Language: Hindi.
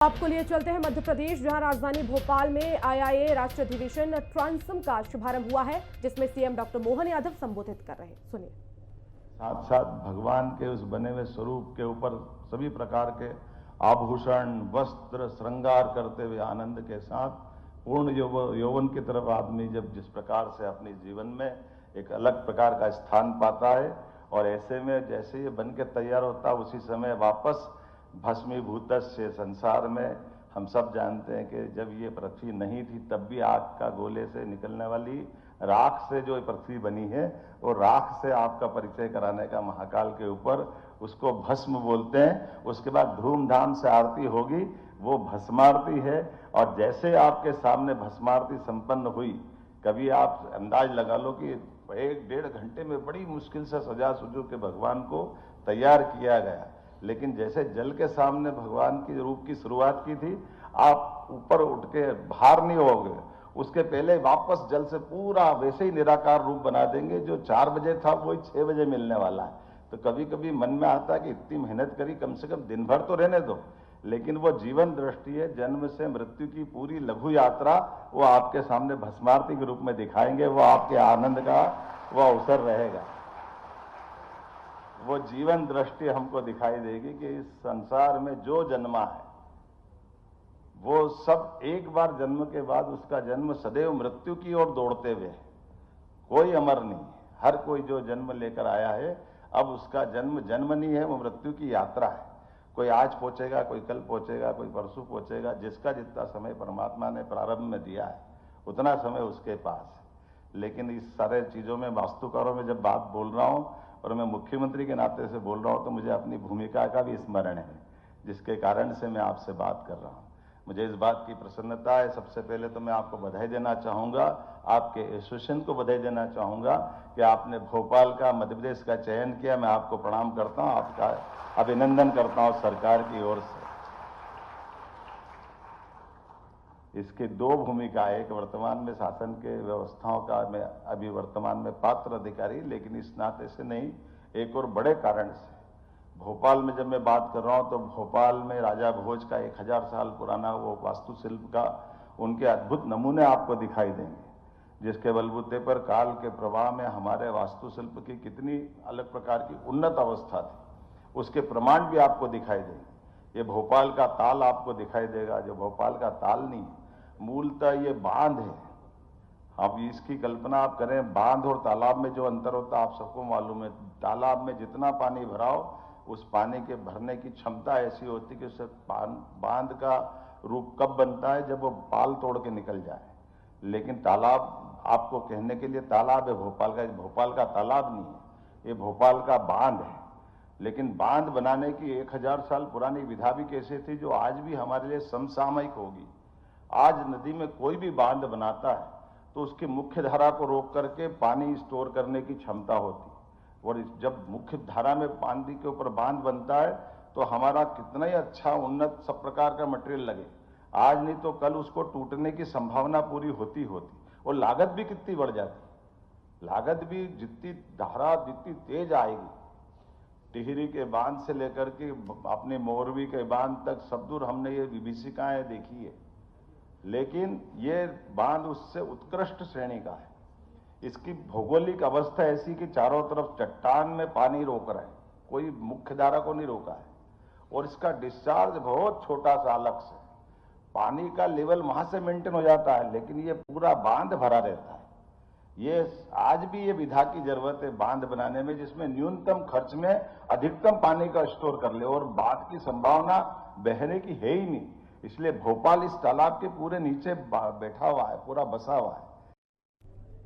आपको लिए चलते हैं मध्य प्रदेश, जहां राजधानी भोपाल में आईआईए राष्ट्रीय अधिवेशन ट्रांसम का शुभारंभ हुआ है, जिसमें सीएम डॉक्टर मोहन यादव संबोधित कर रहे हैं। सुनिए। साथ साथ भगवान के उस बने हुए स्वरूप के ऊपर सभी प्रकार के आभूषण, वस्त्र, श्रृंगार करते हुए आनंद के साथ पूर्ण यौवन की तरफ आदमी जब जिस प्रकार से अपने जीवन में एक अलग प्रकार का स्थान पाता है, और ऐसे में जैसे ये बन के तैयार होता है उसी समय वापस भस्मीभूत से संसार में हम सब जानते हैं कि जब ये पृथ्वी नहीं थी तब भी आग का गोले से निकलने वाली राख से जो पृथ्वी बनी है, वो राख से आपका परिचय कराने का महाकाल के ऊपर उसको भस्म बोलते हैं। उसके बाद धूमधाम से आरती होगी, वो भस्मारती है। और जैसे आपके सामने भस्मारती संपन्न हुई, कभी आप अंदाज लगा लो कि 1-1.5 घंटे में बड़ी मुश्किल से सजा सुजू के भगवान को तैयार किया गया, लेकिन जैसे जल के सामने भगवान की रूप की शुरुआत की थी, आप ऊपर उठ के बाहर नहीं होगे, उसके पहले वापस जल से पूरा वैसे ही निराकार रूप बना देंगे। जो 4 बजे था वही 6 बजे मिलने वाला है। तो कभी कभी मन में आता है कि इतनी मेहनत करी, कम से कम दिन भर तो रहने दो। लेकिन वो जीवन दृष्टि है, जन्म से मृत्यु की पूरी लघु यात्रा वो आपके सामने भस्मारती के रूप में दिखाएंगे। वो आपके आनंद का वो अवसर रहेगा। वो जीवन दृष्टि हमको दिखाई देगी कि इस संसार में जो जन्मा है वो सब एक बार जन्म के बाद उसका जन्म सदैव मृत्यु की ओर दौड़ते हुए है। कोई अमर नहीं, हर कोई जो जन्म लेकर आया है अब उसका जन्म नहीं है, वो मृत्यु की यात्रा है। कोई आज पहुंचेगा, कोई कल पहुंचेगा, कोई परसों पहुंचेगा। जिसका जितना समय परमात्मा ने प्रारंभ में दिया है उतना समय उसके पास है। लेकिन इस सारे चीजों में वास्तुकारों में जब बात बोल रहा हूं और मैं मुख्यमंत्री के नाते से बोल रहा हूं, तो मुझे अपनी भूमिका का भी स्मरण है, जिसके कारण से मैं आपसे बात कर रहा हूं। मुझे इस बात की प्रसन्नता है। सबसे पहले तो मैं आपको बधाई देना चाहूंगा, आपके एसोसिएशन को बधाई देना चाहूंगा कि आपने भोपाल का, मध्य प्रदेश का चयन किया। मैं आपको प्रणाम करता हूं, आपका अभिनंदन करता हूं सरकार की ओर से। इसकी 2 भूमिका है। एक वर्तमान में शासन के व्यवस्थाओं का मैं अभी वर्तमान में पात्र अधिकारी, लेकिन इस नाते से नहीं, एक और बड़े कारण से भोपाल में जब मैं बात कर रहा हूं तो भोपाल में राजा भोज का 1000 साल पुराना वो वास्तुशिल्प का उनके अद्भुत नमूने आपको दिखाई देंगे, जिसके बलबूते पर काल के प्रवाह में हमारे वास्तुशिल्प की कितनी अलग प्रकार की उन्नत अवस्था थी, उसके प्रमाण भी आपको दिखाई देंगे। ये भोपाल का ताल आपको दिखाई देगा, जो भोपाल का ताल नहीं, मूलतः ये बांध है। अब इसकी कल्पना आप करें, बांध और तालाब में जो अंतर होता है आप सबको मालूम है। तालाब में जितना पानी भराओ, उस पानी के भरने की क्षमता ऐसी होती कि उससे बांध का रूप कब बनता है, जब वो पाल तोड़ के निकल जाए। लेकिन तालाब आपको कहने के लिए तालाब है भोपाल का तालाब नहीं है, ये भोपाल का बांध है। लेकिन बांध बनाने की 1000 साल पुरानी विधा भी कैसे थी, जो आज भी हमारे लिए समसामयिक होगी। आज नदी में कोई भी बांध बनाता है तो उसकी मुख्य धारा को रोक करके पानी स्टोर करने की क्षमता होती, और जब मुख्य धारा में पानी के ऊपर बांध बनता है तो हमारा कितना ही अच्छा उन्नत सब प्रकार का मटेरियल लगे, आज नहीं तो कल उसको टूटने की संभावना पूरी होती और लागत भी कितनी बढ़ जाती। लागत भी जितनी धारा जितनी तेज आएगी, टिहरी के बांध से लेकर के अपने मोरवी के बांध तक सब दूर हमने ये विभीषिकाएं देखी है, लेकिन ये बांध उससे उत्कृष्ट श्रेणी का है। इसकी भौगोलिक अवस्था ऐसी कि चारों तरफ चट्टान में पानी रोक रहा है, कोई मुख्य धारा को नहीं रोका है, और इसका डिस्चार्ज बहुत छोटा सा अलग से, पानी का लेवल वहां से मेंटेन हो जाता है, लेकिन ये पूरा बांध भरा रहता है। ये आज भी ये विधा की जरूरत है बांध बनाने में, जिसमें न्यूनतम खर्च में अधिकतम पानी का स्टोर कर ले, और बांध की संभावना बहने की है ही नहीं। इसलिए भोपाल इस तालाब के पूरे नीचे बैठा हुआ है, पूरा बसा हुआ है।